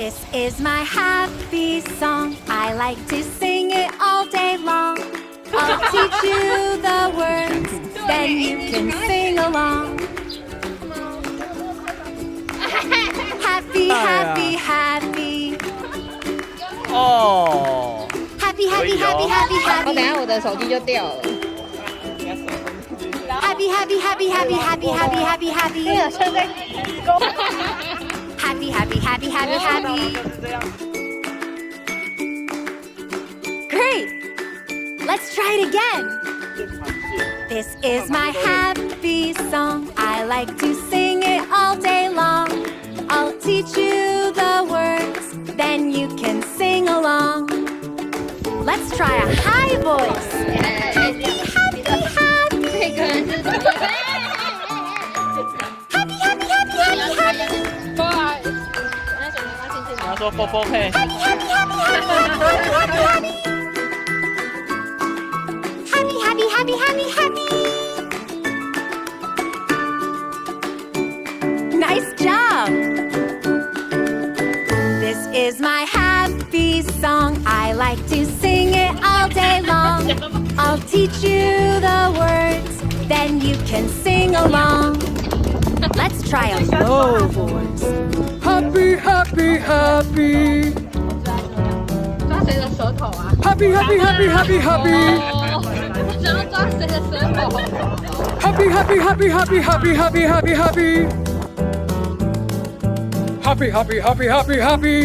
This is my happy song. I like to sing it all day long. I'll teach you the words, then you can sing along. Happy, happy, happy. 哦。Happy, happy, happy, happy, 我 happy. 等下我的手机就掉了。Happy, happy, happy, happy, happy, happy, happy, happy. 对了，现在 Happy, happy, happy, happy, happy. Great! Let's try it again. This is my happy song. I like to sing it all day long. I'll teach you the words, then you can sing along. Let's try a high voice. Happy, happy, happy. 这个人是什么？ Happy, happy, happy, happy, happy. 他说波波配。 Happy, happy, happy, happy, happy, happy. Happy, happy, happy, happy, happy. Nice job. This is my happy song. I like to sing it all day long. I'll teach you the words, then you can sing along. Let's try a low voice. Happy, happy, happy. 抓谁的舌头啊？ Happy, happy, happy, happy, happy. 我想要抓谁的舌头？ Happy, happy, happy, happy, happy, happy, happy, happy. Happy, happy, happy, happy, happy.